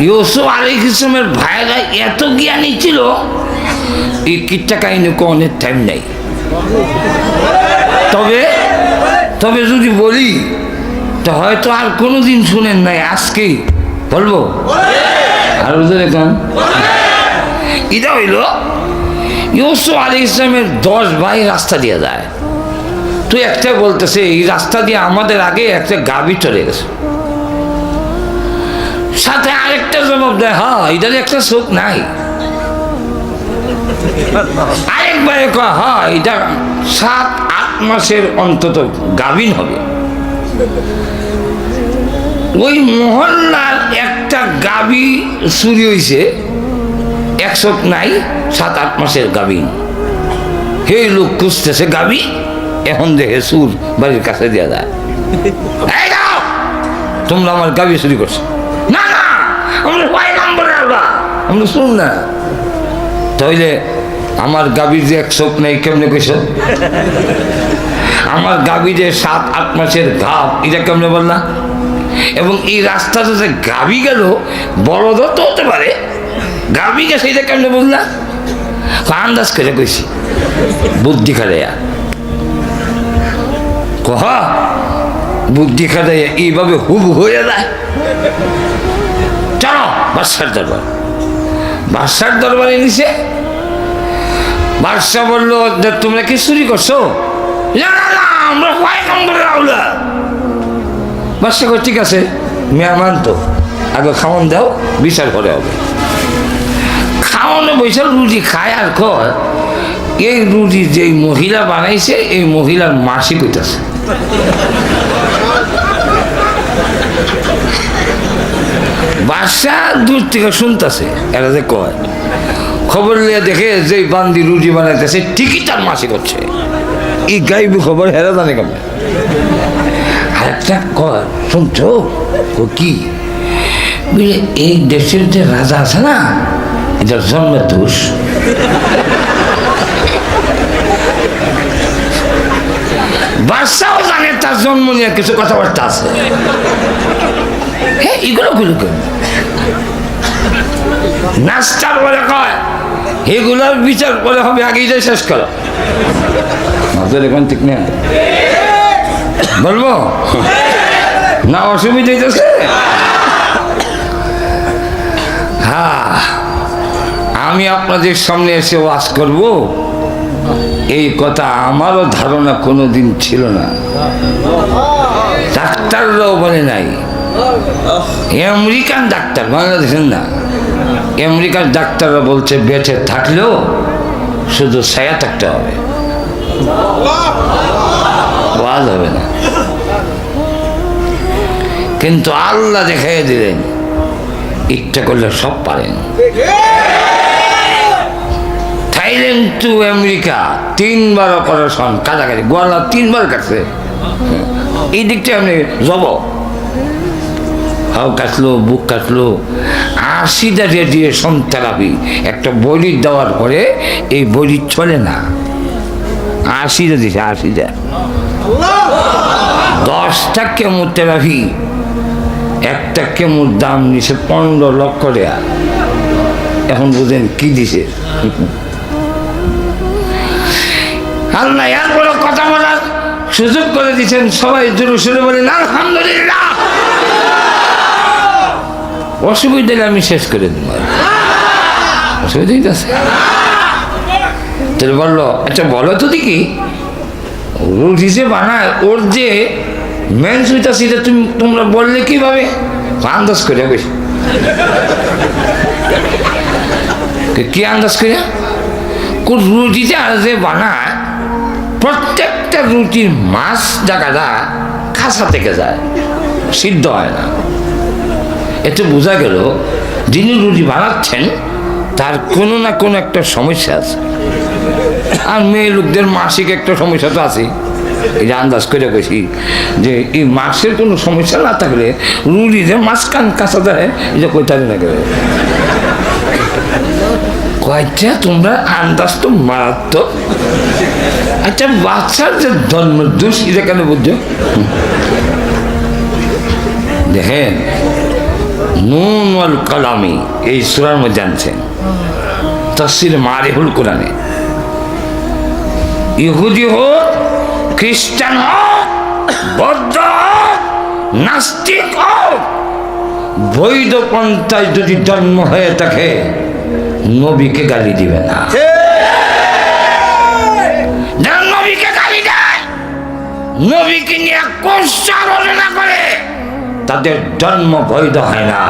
ইউসুফ আলাইহিস সালামের ভাইরা এত জ্ঞানী ছিল, এই কিচ্ছা কাহিনী কোনের টাইম নেই। তবে তবে যদি বলি তো হয়তো আর কোনোদিন শুনেন নাই, আজকেই বলবো। আর দেখুন, এটা হইল ইউসুফ আলাইহিস সালামের 10 ভাই রাস্তা দিয়ে যায়। তুই একটা বলতেছে এই রাস্তা দিয়ে আমাদের আগে একটা গাভী চলে গেছে, সাথে আরেকটা জবাব দেয়, হ্যাঁ এটার একটা চোখ নাই। আরেকবারে কয়, হ্যাঁ এটা 7-8 মাসের অন্তত গাভীন হবে। ওই মহল্লার একটা গাভী চুরি হয়েছে, 1 চোখ নাই, 7-8 মাসের গাভীন। হে লোক খুঁজতেছে গাভী, এখন দেখে সুর বাড়ির কাছে দেওয়া যায়, এই দাও তোমরা আমার গাভী চুরি করছো। না না, আমরা আমরা শুন না, তাইলে আমার গাভীর যে 1 চোখ নেই কেমনে কইস? আমার গাভীর যে 7-8 মাসের ঘাপ, এটা কেমনে বললা? এবং এই রাস্তাটা যে গাভী গেল, বলদ তো হতে পারে, গাভী গেছে এটা কেমনে বললা? আন্দাজ করে কইছি, বুদ্ধি খাটাইয়া। কহা বুদ্ধি খাটাইয়া এইভাবে হুব হয়ে যায়। চলো বাদশার দরবার। বাদশার দরবারে নিছে। বাদশা বললো, তোমরা কি চুরি করছো? না না, আমরা বাদশা কই, ঠিক আছে মেহমান তো, আগে খাওয়ান দাও, বিচার করে হবে। খাওয়ানো বৈশাল রুটি খায় আর কয়, এই রুটি যে মহিলা বানাইছে এই মহিলার মাসি কইতাছে। বাদশা দূর থেকে শুনতেছে, এরা যে কয়, খবর নিয়ে দেখে যে বান্দি রুটি বানাইতেছে ঠিকই তার মাসি করছে। এই গাইবি খবর হেরা জানে কেমন। আরেকটা কয়, শুনছো কি, এই দেশের যে রাজা আছে না, এটার জন্মের দোষ। বাদশাও জানে তার জন্ম নিয়ে কিছু কথাবার্তা আছে। হ্যাঁ, এগুলো নাস্তার বলে কয়, এগুলোর বিচার করে হবে, আগে এটাই শেষ করো। এখন ঠিক না বলবো না, অসুবিধা হইতেছে? হ্যাঁ, আমি আপনাদের সামনে এসে ওয়াজ করব, এই কথা আমারও ধারণা কোনোদিন ছিল না। ডাক্তাররাও বলে নাই, আমেরিকান ডাক্তার, বাংলাদেশের না, আমেরিকার ডাক্তাররা বলছে বেঁচে থাকলেও শুধু ছায়া থাকতে হবে, ওয়াজ হবে না। কিন্তু আল্লাহ দেখাই দিলেন, ইচ্ছা করলে সব পারেন। Thailand to America 3 bar operation, কাছাকাছি গোয়ালা 3 বার কাটছে। এই দিকটা আপনি যাব, হাও কাটলো, বুক কাটলো, 80টা রেডিয়েশন থেরাপি। একটা বডি দেওয়ার পরে এই বডি চলে না, 80টা দিছে, 80টা। 10টা কেমোথেরাপি, একটা কেমোর দাম নিছে 15 লক্ষ টাকা। এখন বুঝেন কি দিছে। আল্লাহ এত বড় কথা বলার সুযোগ করে দিচ্ছেন, সবাই জোরে সোরে বলেন আলহামদুলিল্লাহ। অসুবিধা আমি শেষ করে দিব, অসুবিধা আছে? তাহলে বললো, আচ্ছা বলো তো দেখি, রুটি যে বানায় ওর যে মেন সুইটা সেটা তোমরা বললে কিভাবে? আন্দাজ করে বেশি কি আন্দাজ করে? রুটিটা যে বানায়, প্রত্যেকটা রুটির মাছ জায়গাটা খাসা থেকে যায়, সিদ্ধ হয় না। এতে বোঝা গেল যিনি রুটি বানাচ্ছেন তার কোনো না কোনো একটা সমস্যা আছে। আর মেয়ে লোকদের মাসিক একটা সমস্যা তো আছে, এটা আন্দাজ করে গেছি যে এই মাসের কোনো সমস্যা না থাকলে রুটি যে মাঝখান কাঁচা দেয়, এটা কোথায় না গেলে কয়েকটা তোমরা আন্দাজ তো মারাত্মক। আচ্ছা, বাচ্চার যে জন্ম দোষ, এটা কেন বুঝছো? দেখেন নুন ওয়াল কলামি এই সূরার মধ্যে আনছেন তাফসীর মারিফুল কোরআনে। ইহুদি হোক, খ্রিস্টান হোক, বৌদ্ধ হোক, নাস্তিক হোক, বৈধ পন্থায় যদি জন্ম হয়ে থাকে নবীকে গালি দিবে না। যারা নবীকে গালি দেয়, নবীকে নিয়ে কোষ আলোচনা করে, তাদের জন্ম বৈধ হয় না।